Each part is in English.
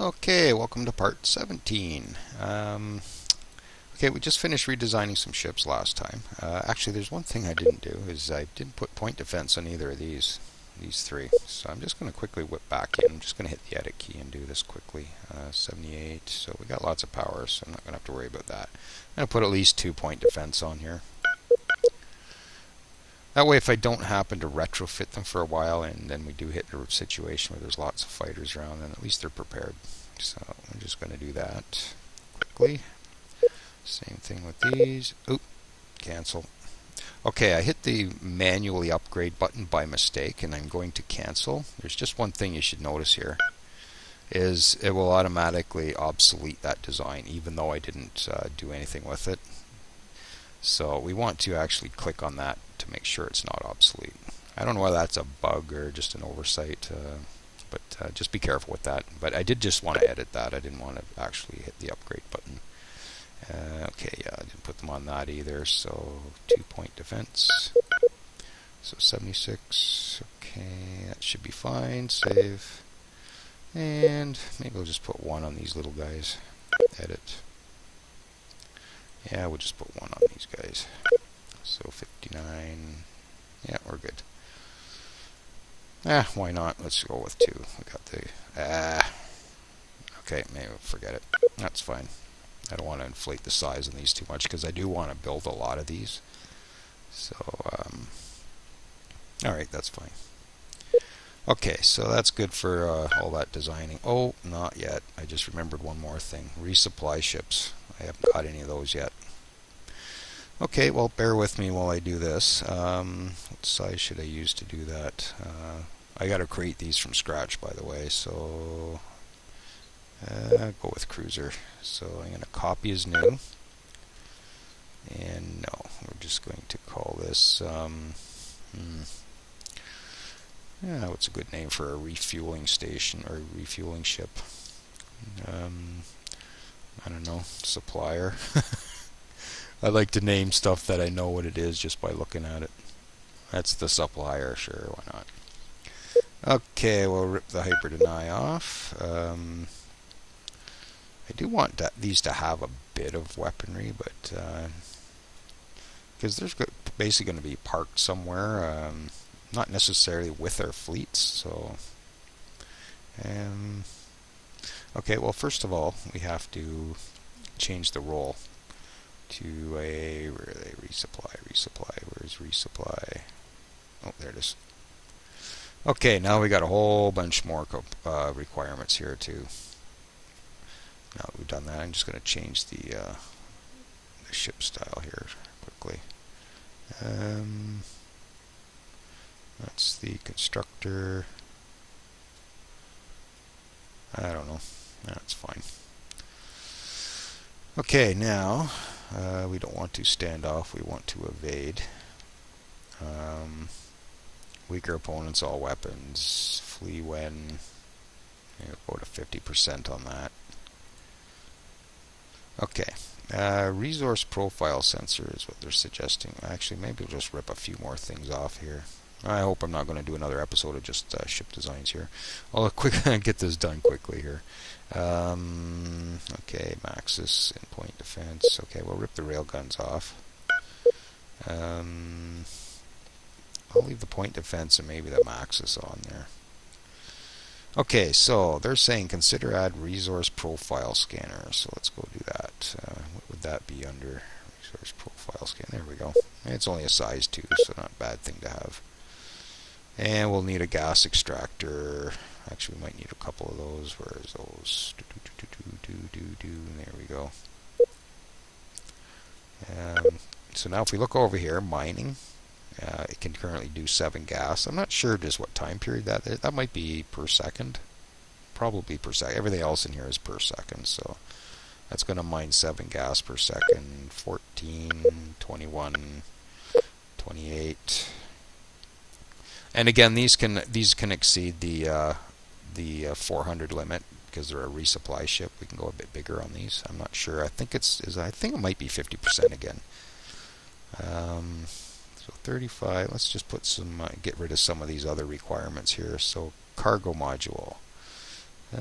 Okay, welcome to part 17. Okay, we just finished redesigning some ships last time. Actually, there's one thing I didn't do, is I didn't put point defense on either of these three. So I'm just going to quickly whip back in. I'm just going to hit the edit key and do this quickly. 78, so we got lots of power, so I'm not going to have to worry about that. I'm going to put at least 2 point defense on here. That way, if I don't happen to retrofit them for a while, and then we do hit a situation where there's lots of fighters around, then at least they're prepared. So I'm just going to do that quickly. Same thing with these. Oop, cancel. Okay, I hit the manually upgrade button by mistake, and I'm going to cancel. There's just one thing you should notice here, is it will automatically obsolete that design, even though I didn't do anything with it. So we want to actually click on that to make sure it's not obsolete. I don't know whether that's a bug or just an oversight, but just be careful with that. But I did just want to edit that. I didn't want to actually hit the upgrade button. Okay, yeah, I didn't put them on that either. So 2 point defense. So 76. Okay, that should be fine. Save. And maybe we'll just put 1 on these little guys. Edit. Yeah, we'll just put 1 on these guys. So 59. Yeah, we're good. Why not? Let's go with 2. We got the... okay, maybe we'll forget it. That's fine. I don't want to inflate the size of these too much, because I do want to build a lot of these. So, alright, that's fine. Okay, so that's good for all that designing. Oh, not yet. I just remembered one more thing. Resupply ships. I haven't got any of those yet. Okay, well, bear with me while I do this. What size should I use to do that? I got to create these from scratch, by the way, so go with cruiser. So I'm going to copy as new. And no, we're just going to call this... yeah, what's a good name for a refueling station or refueling ship? I don't know, supplier. I like to name stuff that I know what it is just by looking at it. That's the supplier, sure, why not? Okay, we'll rip the hyper deny off. I do want these to have a bit of weaponry, but because there's basically going to be parked somewhere, not necessarily with our fleets, so okay, well, first of all, we have to change the role to a, where are they? Resupply, where's resupply? Oh, there it is. Okay, now we got a whole bunch more requirements here too. Now that we've done that, I'm just going to change the ship style here quickly. That's the constructor. I don't know. That's fine. Okay, now we don't want to stand off. We want to evade. Weaker opponents, all weapons. Flee when. Go to 50% on that. Okay. Resource profile sensor is what they're suggesting. Actually, maybe we'll just rip a few more things off here. I hope I'm not going to do another episode of just ship designs here. I'll get this done quickly here. Okay, Maxis and point defense. Okay, we'll rip the railguns off. I'll leave the point defense and maybe the Maxis on there. Okay, so they're saying consider add resource profile scanner. So let's go do that. What would that be under? Resource profile scan. There we go. It's only a size 2, so not a bad thing to have. And we'll need a gas extractor. Actually, we might need a couple of those. Where is those? There we go. So now if we look over here, mining, it can currently do 7 gas. I'm not sure just what time period that is. That might be per second. Probably per second. Everything else in here is per second. So that's going to mine 7 gas per second. 14, 21, 28. And again, these can exceed the 400 limit because they're a resupply ship. We can go a bit bigger on these. I'm not sure. I think it might be 50% again. So 35. Let's just put some. Get rid of some of these other requirements here. So cargo module. Where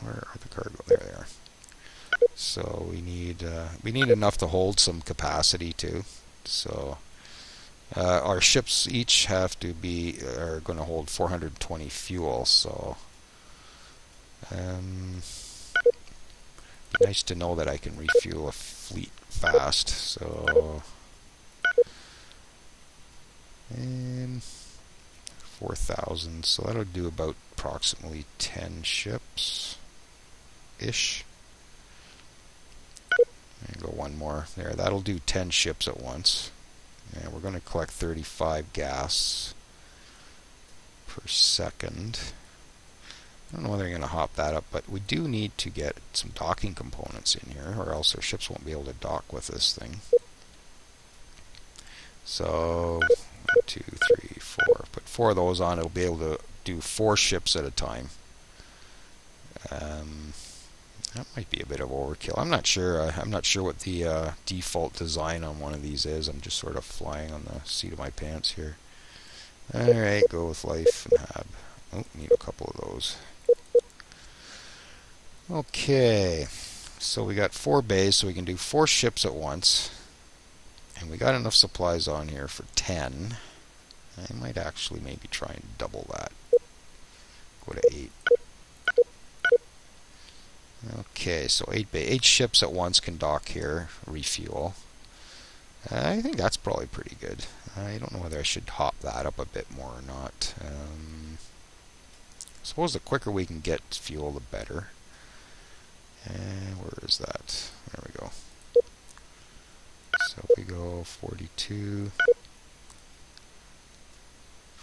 are the cargo? There they are. So we need enough to hold some capacity too. So our ships each have to are going to hold 420 fuel. So nice to know that I can refuel a fleet fast. So 4,000. So that'll do about approximately 10 ships ish. And go one more there. That'll do 10 ships at once. And we're going to collect 35 gas per second. I don't know whether I'm going to hop that up, but we do need to get some docking components in here, or else our ships won't be able to dock with this thing. So 1, 2, 3, 4. Put 4 of those on. It'll be able to do 4 ships at a time. That might be a bit of overkill. I'm not sure. I'm not sure what the default design on one of these is. I'm just sort of flying on the seat of my pants here. Alright, go with life and hab. Oh, need a couple of those. Okay, so we got 4 bays, so we can do 4 ships at once. And we got enough supplies on here for 10. I might actually maybe try and double that. Go to 8. Okay, so 8 ships at once can dock here, refuel. I think that's probably pretty good. I don't know whether I should hop that up a bit more or not. I suppose the quicker we can get fuel, the better. And where is that? There we go. So if we go 42,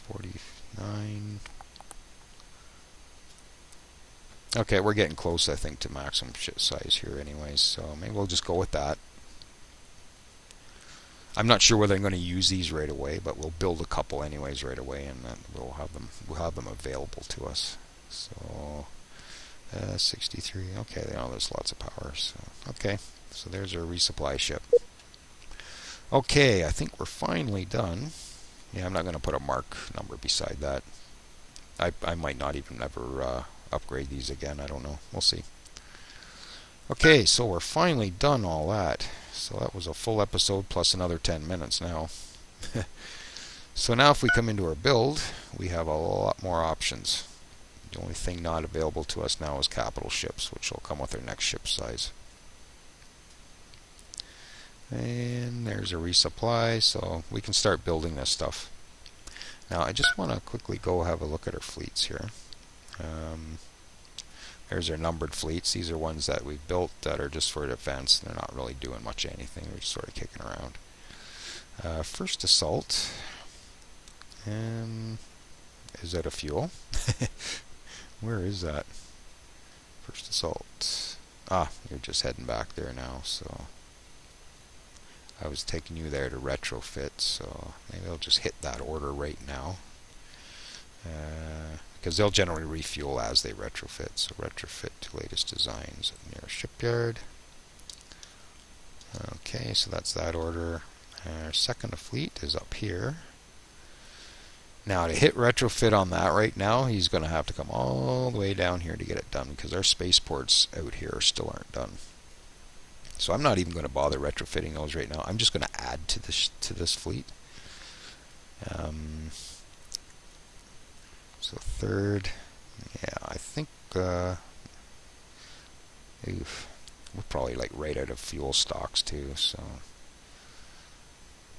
49. Okay, we're getting close, I think, to maximum ship size here anyways, so maybe we'll just go with that. I'm not sure whether I'm going to use these right away, but we'll build a couple anyways right away, and then we'll have them available to us. So 63. Okay, there's lots of power. So okay, so there's our resupply ship. Okay, I think we're finally done. Yeah, I'm not going to put a mark number beside that. I might not even ever upgrade these again. I don't know. We'll see. Okay, so we're finally done all that. So that was a full episode plus another 10 minutes now. So now if we come into our build, we have a lot more options. The only thing not available to us now is capital ships, which will come with our next ship size. And there's a resupply, so we can start building this stuff. Now I just want to quickly go have a look at our fleets here. There's our numbered fleets. These are ones that we've built that are just for defense. They're not really doing much anything. They're just sort of kicking around. First assault. Is that a fuel? Where is that? First assault. Ah, you're just heading back there now, so I was taking you there to retrofit, so maybe I'll just hit that order right now. Because they'll generally refuel as they retrofit. So retrofit to latest designs near a shipyard. Okay, so that's that order. Our second fleet is up here. Now to hit retrofit on that right now, he's going to have to come all the way down here to get it done, because our spaceports out here still aren't done. So I'm not even going to bother retrofitting those right now. I'm just going to add to this fleet. So third, yeah, I think we're probably like right out of fuel stocks too. So,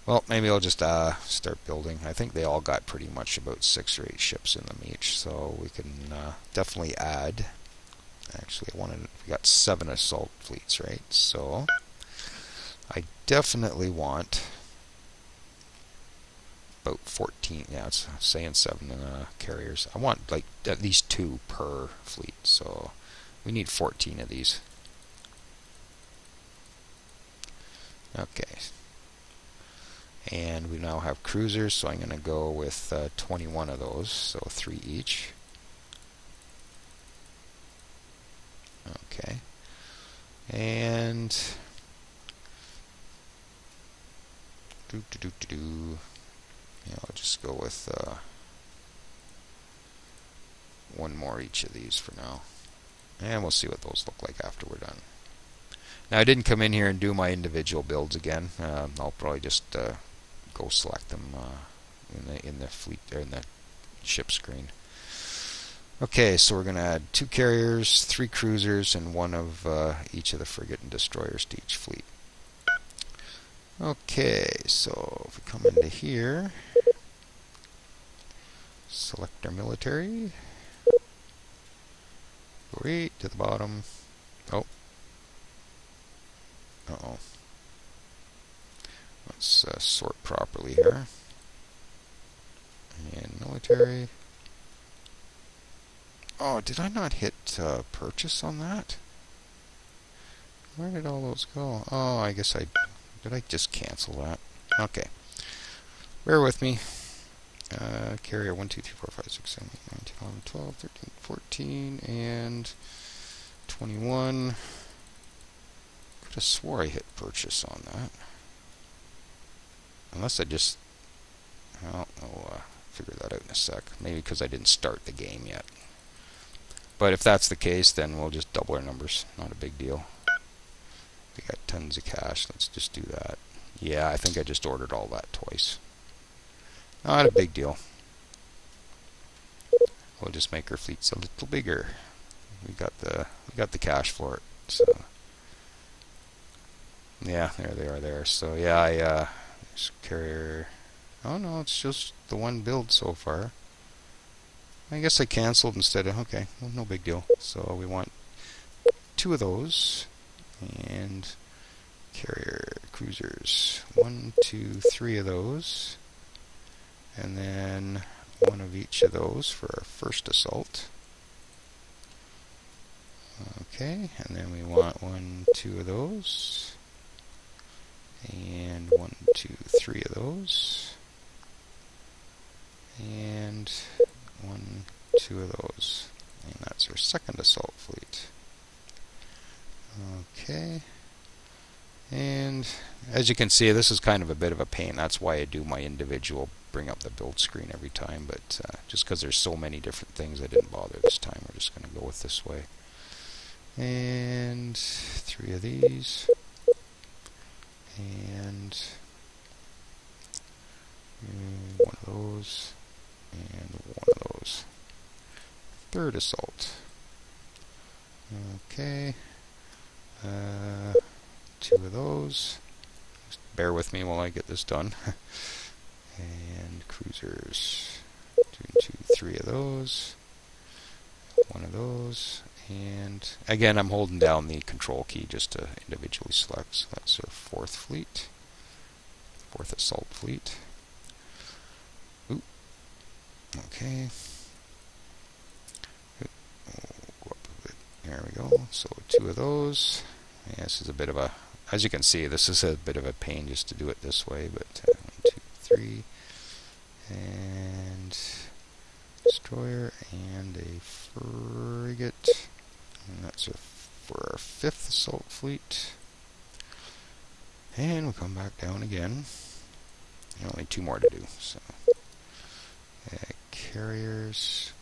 well, maybe I'll just start building. I think they all got pretty much about 6 or 8 ships in them each, so we can definitely add. Actually, we got 7 assault fleets, right? So I definitely want about 14, yeah, it's saying 7 carriers. I want like at least 2 per fleet, so we need 14 of these. Okay, and we now have cruisers, so I'm going to go with 21 of those, so 3 each. Okay, and yeah, I'll just go with one more each of these for now. And we'll see what those look like after we're done. Now I didn't come in here and do my individual builds again. I'll probably just go select them in the fleet or in the ship screen. Okay, so we're going to add 2 carriers, 3 cruisers, and 1 of each of the frigate and destroyers to each fleet. Okay, so if we come into here, select our military, go right to the bottom. Oh. Uh-oh. Let's sort properly here. And military. Oh, did I not hit purchase on that? Where did all those go? Oh, I guess did I just cancel that? Okay. Bear with me. Carrier 1, 2, 3, 4, 5, 6, 7, 8, 9, 10, 11, 12, 13, 14, and 21. Could have swore I hit purchase on that. Unless I just... Well, I'll figure that out in a sec. Maybe because I didn't start the game yet. But if that's the case, then we'll just double our numbers. Not a big deal. We got tons of cash. Let's just do that. Yeah, I think I just ordered all that twice. Not a big deal. We'll just make our fleets a little bigger. We got the cash for it. So yeah, there they are there. So yeah, carrier. Oh no, it's just the one build so far. I guess I canceled instead of, okay, well, no big deal. So we want 2 of those, and carrier cruisers, 1, 2, 3 of those, and then 1 of each of those for our first assault. Okay, and then we want 1, 2 of those, and 1, 2, 3 of those, and 1, 2 of those, and that's our second assault fleet. Okay, and as you can see, this is kind of a bit of a pain. That's why I do my individual bring up the build screen every time, but just because there's so many different things, I didn't bother this time. We're just going to go with this way. And 3 of these, and 1 of those, and 1 of those. Third assault. Okay. 2 of those. Just bear with me while I get this done. And cruisers. 2, 2, 3 of those. 1 of those. And again, I'm holding down the control key just to individually select. So that's our 4th fleet. 4th assault fleet. Ooh. Okay. Go up a bit. There we go. So 2 of those. Yeah, this is a bit of a, as you can see, this is a bit of a pain just to do it this way, but 1, 2, 3, and destroyer, and a frigate, and that's for our 5th assault fleet. And we'll come back down again. Only 2 more to do. So carriers,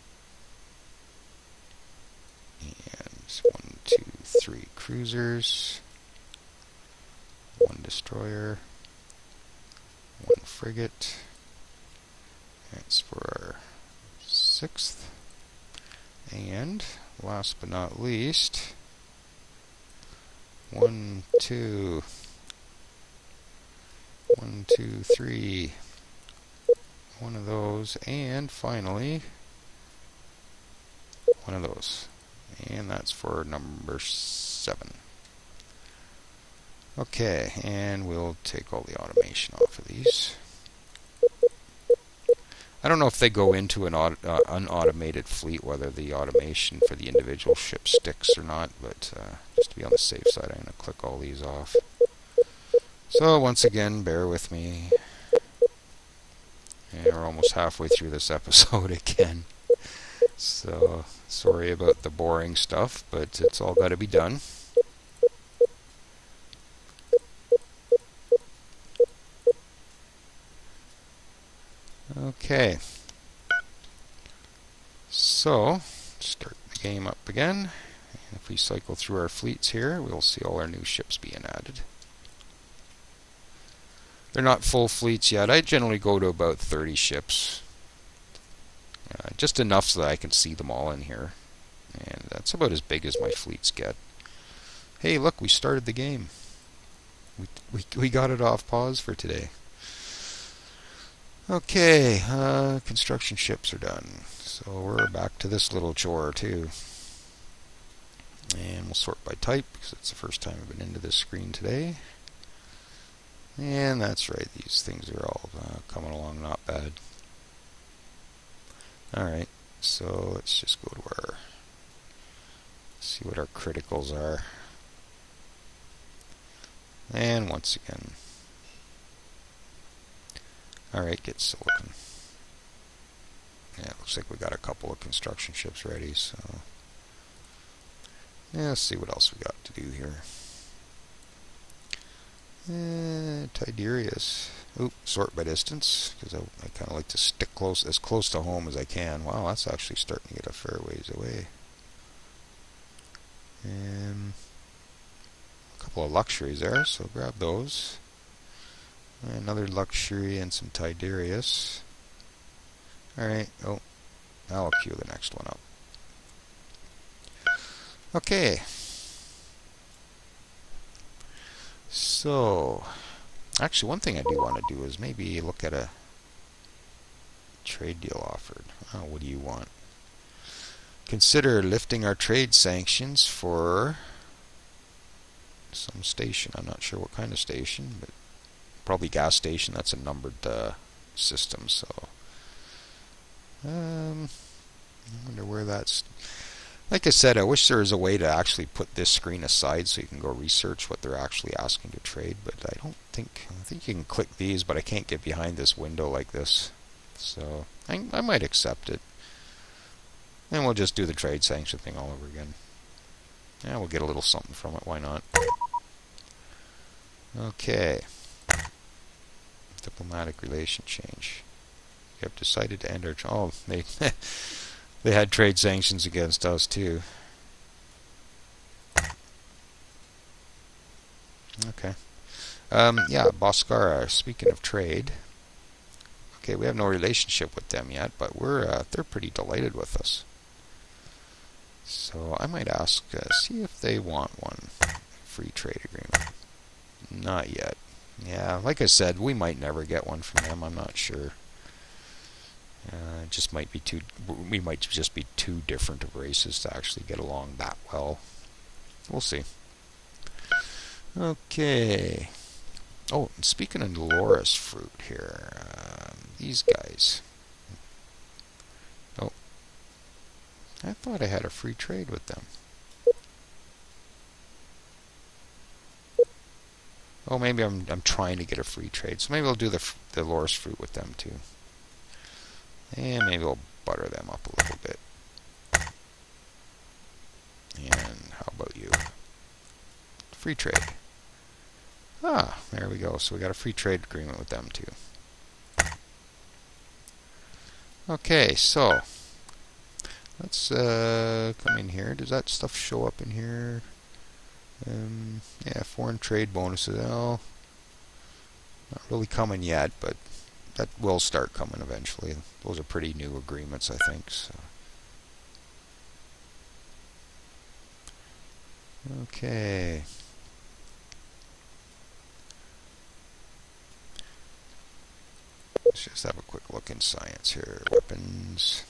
and 1, 2, 3 cruisers, 1 destroyer, 1 frigate. That's for our 6th. And last but not least, 1, 2, 1, 2, 3, 1 of those, and finally 1 of those. And that's for number 7. Okay, and we'll take all the automation off of these. I don't know if they go into an unautomated fleet, whether the automation for the individual ship sticks or not, but just to be on the safe side, I'm going to click all these off. So once again, bear with me. And we're almost halfway through this episode again. So sorry about the boring stuff, but it's all got to be done. Okay. So Start the game up again. And if we cycle through our fleets here, we'll see all our new ships being added. They're not full fleets yet. I generally go to about 30 ships. Just enough so that I can see them all in here. And that's about as big as my fleets get. Hey, look, we started the game. We got it off pause for today. Okay, construction ships are done. So we're back to this little chore too. And we'll sort by type because it's the first time I've been into this screen today. And that's right, these things are all coming along not bad. Alright, so let's just go to our, see what our criticals are. And once again, alright, get silicon. Yeah, it looks like we got a couple of construction ships ready, so yeah, let's see what else we got to do here. Tiberius. Oop, sort by distance, because I kind of like to stick as close to home as I can. Wow, that's actually starting to get a fair ways away. And a couple of luxuries there, so grab those. Another luxury and some Tiberius. Alright, oh, I'll queue the next one up. Okay. So, actually one thing I do want to do is maybe look at a trade deal offered. Oh, what do you want? Consider lifting our trade sanctions for some station. I'm not sure what kind of station, but probably gas station. That's a numbered system, so I wonder where that's. Like I said, I wish there was a way to actually put this screen aside so you can go research what they're actually asking to trade, but I think you can click these, but I can't get behind this window like this. So I might accept it. And we'll just do the trade sanction thing all over again. Yeah, we'll get a little something from it, why not? Okay. Diplomatic relation change. We have decided to end our... Oh, they had trade sanctions against us too. Okay. Yeah, Boscara, speaking of trade. Okay, we have no relationship with them yet, but they're pretty delighted with us. So I might ask, see if they want one. Free trade agreement. Not yet. Yeah, like I said, we might never get one from them, I'm not sure. Just might be we might just be too different of races to actually get along that well. We'll see. Okay. Oh, and speaking of Dolores fruit here, these guys. Oh, I thought I had a free trade with them. Oh, maybe I'm trying to get a free trade, so maybe I'll do the Dolores fruit with them too. And maybe we'll butter them up a little bit. And how about you? Free trade. Ah, there we go. So we got a free trade agreement with them too. Okay, so let's come in here. Does that stuff show up in here? Yeah, foreign trade bonuses. Well, not really coming yet, but that will start coming eventually. Those are pretty new agreements, I think. So. Okay. Let's just have a quick look in science here. Weapons.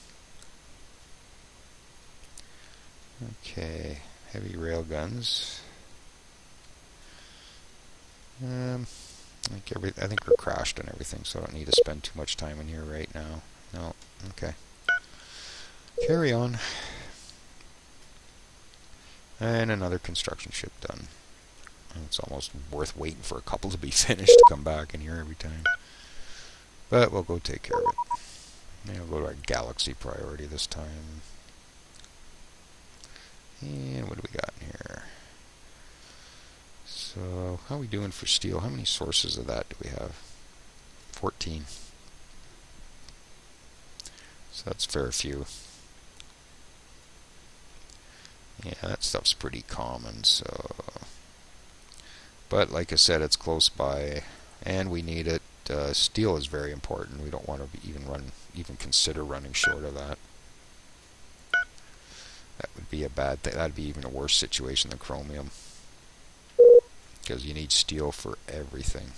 Okay. Heavy railguns. I think we're crashed and everything, so I don't need to spend too much time in here right now. No. Okay. Carry on. And another construction ship done. It's almost worth waiting for a couple to be finished to come back in here every time. But we'll go take care of it. And we'll go to our galaxy priority this time. And what do we got in here? So, how are we doing for steel? How many sources of that do we have? 14. So that's a fair few. Yeah, that stuff's pretty common, so... But like I said, it's close by, and we need it. Steel is very important. We don't want to even consider running short of that. That would be a bad thing. That'd be even a worse situation than chromium, because you need steel for everything.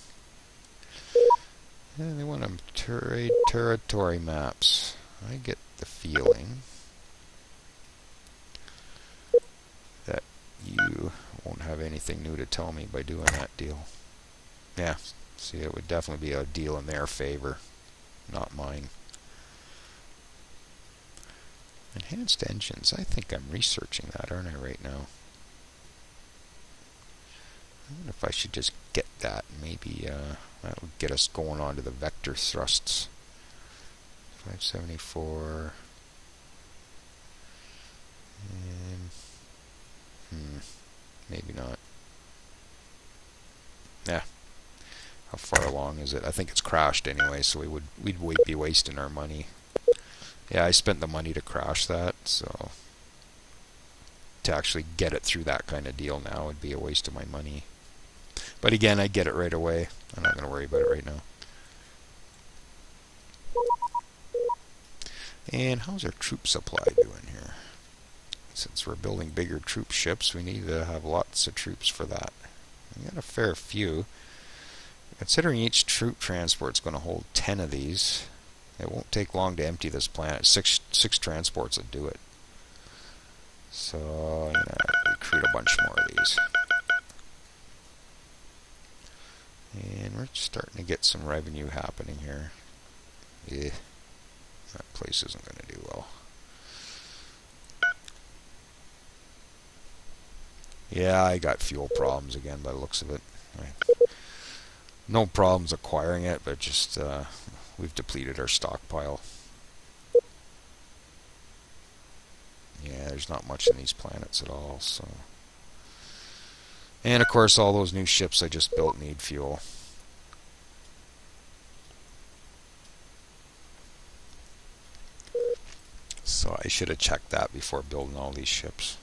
And they want them trade territory maps. I get the feeling that you won't have anything new to tell me by doing that deal. Yeah, see, it would definitely be a deal in their favor, not mine. Enhanced engines, I think I'm researching that, aren't I, right now? I wonder if I should just get that. Maybe that would get us going on to the vector thrusts. 574. And, maybe not. Yeah. How far along is it? I think it's crashed anyway, so we'd be wasting our money. Yeah, I spent the money to crash that, so to actually get it through that kind of deal now would be a waste of my money. But again, I get it right away. I'm not going to worry about it right now. And how's our troop supply doing here? Since we're building bigger troop ships, we need to have lots of troops for that. We got a fair few. Considering each troop transport is going to hold 10 of these, it won't take long to empty this planet. Six transports would do it. So I'm going to recruit a bunch more of these. And we're starting to get some revenue happening here. Yeah, that place isn't going to do well. Yeah, I got fuel problems again by the looks of it. No problems acquiring it, but just we've depleted our stockpile. Yeah, there's not much in these planets at all, so... And of course all those new ships I just built need fuel. So I should have checked that before building all these ships.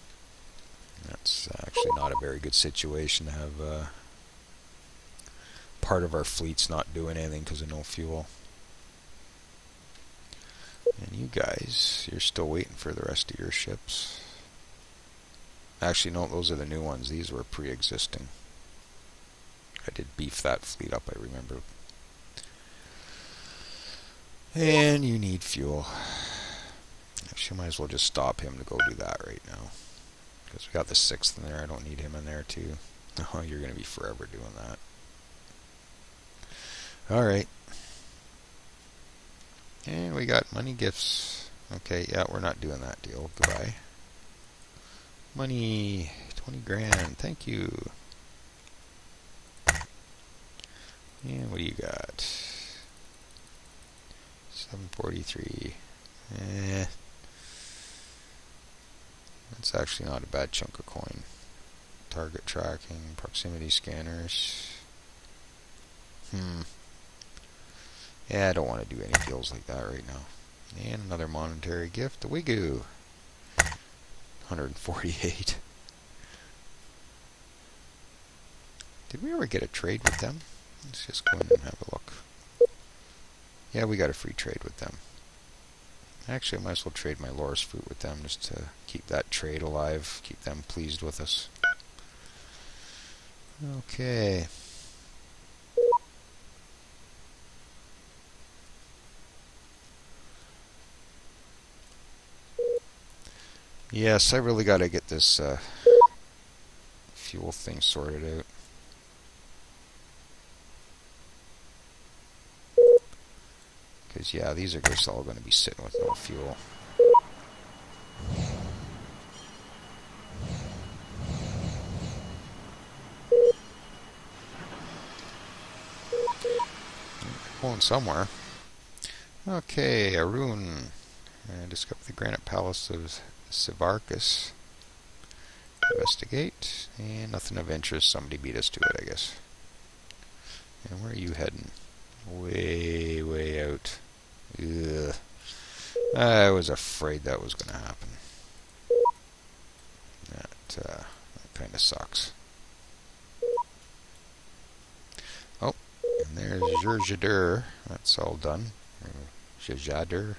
That's actually not a very good situation to have part of our fleet's not doing anything because of no fuel. And you guys, you're still waiting for the rest of your ships. Actually, no, those are the new ones. These were pre-existing. I did beef that fleet up, I remember. And you need fuel. Actually, might as well just stop him to go do that right now. Because we got the 6th in there. I don't need him in there too. Oh, you're going to be forever doing that. Alright. And we got money gifts. Okay, yeah, we're not doing that deal. Goodbye. Money. 20 grand. Thank you. And what do you got? 743. That's actually not a bad chunk of coin. Target tracking, proximity scanners. Yeah, I don't want to do any deals like that right now. And another monetary gift, the Wigoo. 148. Did we ever get a trade with them? Let's just go in and have a look. Yeah, we got a free trade with them. Actually, I might as well trade my Loris fruit with them just to keep that trade alive, keep them pleased with us. Okay. Yes, I really got to get this fuel thing sorted out. Because, yeah, these are just all going to be sitting with no fuel. Going somewhere. Okay, Arun. Discover the Granite Palace of Sivarkas. Investigate. And nothing of interest. Somebody beat us to it, I guess. And where are you heading? Way, way out. Ugh. I was afraid that was going to happen. that kind of sucks. Oh, and there's Jadir. That's all done. Jadir.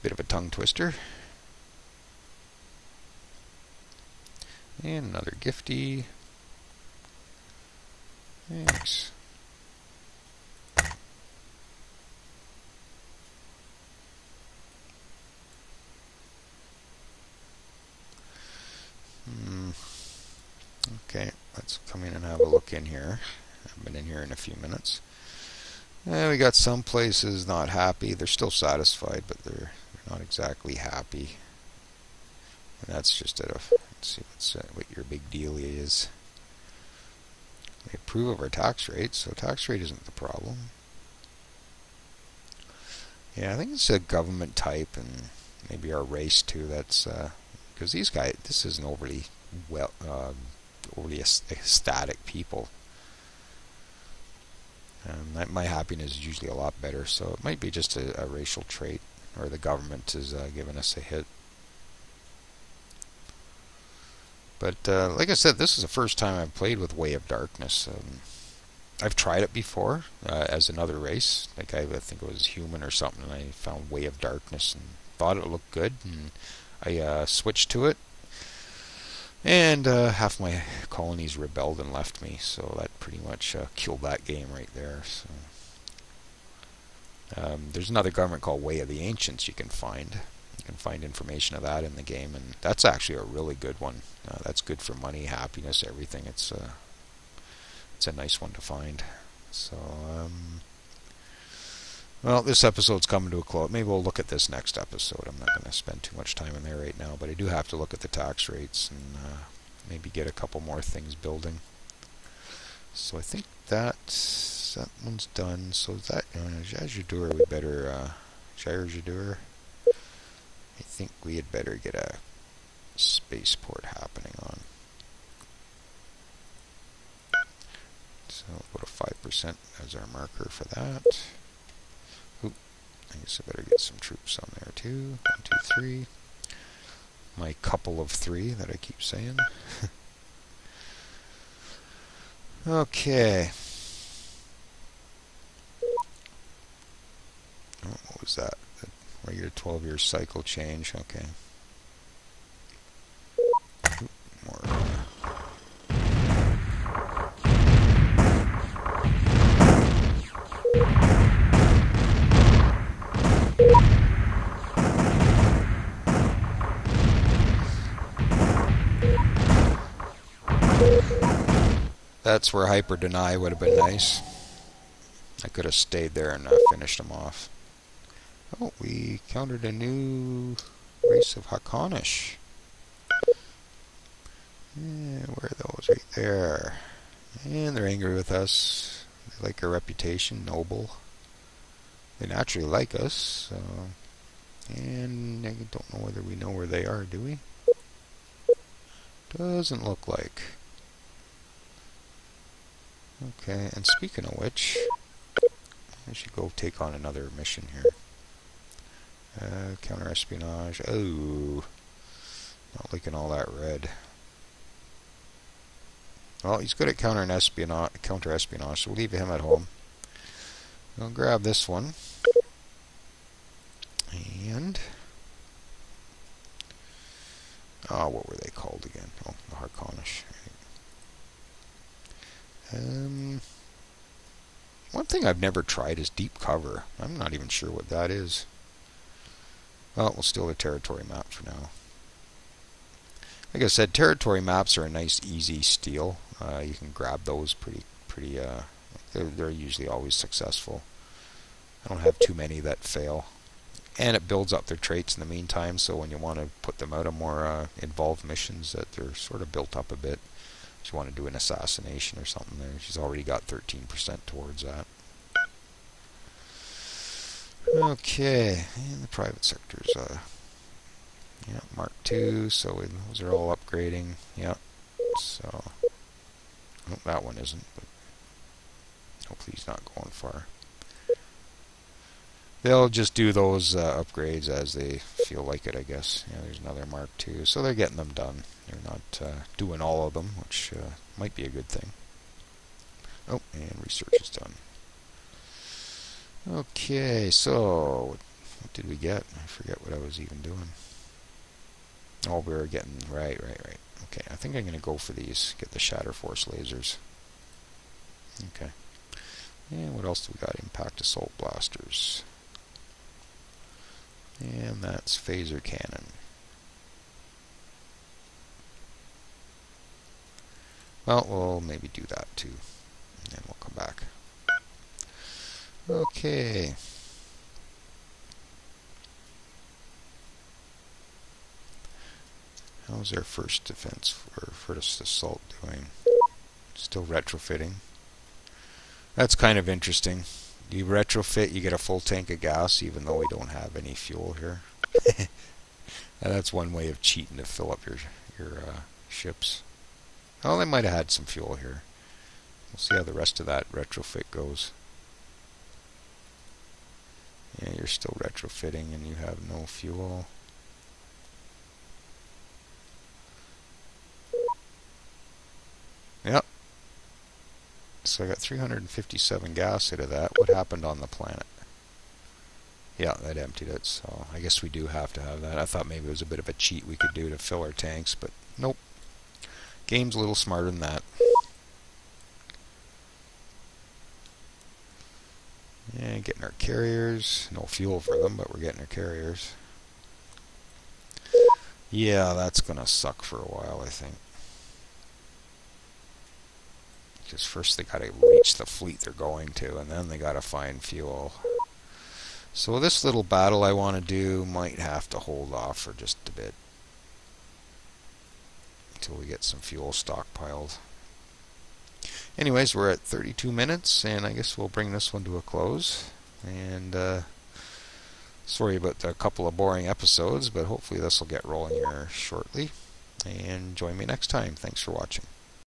Bit of a tongue twister. And another gifty. Thanks. Okay, let's come in and have a look in here. I've been in here in a few minutes. We got some places not happy. They're still satisfied, but they're not exactly happy. And that's just at a... Let's see what your big deal is. They approve of our tax rate, so tax rate isn't the problem. Yeah, I think it's a government type and maybe our race too. That's because these guys, this isn't overly ecstatic people. My happiness is usually a lot better, so it might be just a racial trait, or the government is giving us a hit. But like I said, this is the first time I've played with Way of Darkness. I've tried it before as another race. Like I think it was human or something, and I found Way of Darkness and thought it looked good, and I switched to it. And half my colonies rebelled and left me, so that pretty much killed that game right there. So there's another government called Way of the Ancients you can find. You can find information of that in the game, and that's actually a really good one. That's good for money, happiness, everything. It's a nice one to find. So, well, this episode's coming to a close. Maybe we'll look at this next episode. I'm not going to spend too much time in there right now, but I do have to look at the tax rates and maybe get a couple more things building. So I think that one's done. So that Jadir, we better Jadir. I think we had better get a spaceport happening on. So we'll go to 5% as our marker for that. Oop, I guess I better get some troops on there too. 1, 2, 3. My couple of 3 that I keep saying. Okay. Oh, what was that? Regular 12-year cycle change. Okay. Oop, more. That's where hyper deny would have been nice. I could have stayed there and finished them off. Oh, we countered a new race of Hakonish. Yeah, where are those? Right there. And they're angry with us. They like our reputation, noble. They naturally like us. So. And I don't know whether we know where they are, do we? Doesn't look like. Okay, and speaking of which, I should go take on another mission here. Counter espionage. Oh, not liking all that red. Well, he's good at counter espionage, so we'll leave him at home. I'll grab this one. And what were they called again? Oh, the Harkonish. One thing I've never tried is deep cover. I'm not even sure what that is. Well, we'll steal the territory map for now. Like I said, territory maps are a nice, easy steal. You can grab those pretty. They're usually always successful. I don't have too many that fail, and it builds up their traits in the meantime. So when you want to put them out on more involved missions, that they're sort of built up a bit. If you want to do an assassination or something, there, she's already got 13% towards that. Okay, and the private sector's yeah, Mark II, so those are all upgrading. Yeah, so oh, that one isn't, but hopefully he's not going far. they'll just do those upgrades as they feel like it, I guess. Yeah, there's another Mark II, so they're getting them done. They're not doing all of them, which might be a good thing. Oh, and research is done. Okay, so what did we get? I forget what I was even doing. Oh, we were getting, right. Okay, I think I'm going to go for these, get the Shatter Force lasers. Okay. And what else do we got? Impact Assault Blasters. And that's Phaser Cannon. Well, we'll maybe do that too. And then we'll come back. Okay. How's our first defense or first assault doing? Still retrofitting. That's kind of interesting. You retrofit, you get a full tank of gas, even though we don't have any fuel here. That's one way of cheating to fill up your ships. Oh, they might have had some fuel here. We'll see how the rest of that retrofit goes. Yeah, you're still retrofitting and you have no fuel. Yep. So I got 357 gas out of that. What happened on the planet? Yeah, that emptied it, so I guess we do have to have that. I thought maybe it was a bit of a cheat we could do to fill our tanks, but nope. Game's a little smarter than that. And getting our carriers. No fuel for them, but we're getting our carriers. Yeah, that's going to suck for a while, I think. Because first they got to reach the fleet they're going to, and then they got to find fuel. So this little battle I want to do might have to hold off for just a bit. Until we get some fuel stockpiled. Anyways, we're at 32 minutes, and I guess we'll bring this one to a close. And sorry about a couple of boring episodes, but hopefully this will get rolling here shortly. And join me next time. Thanks for watching.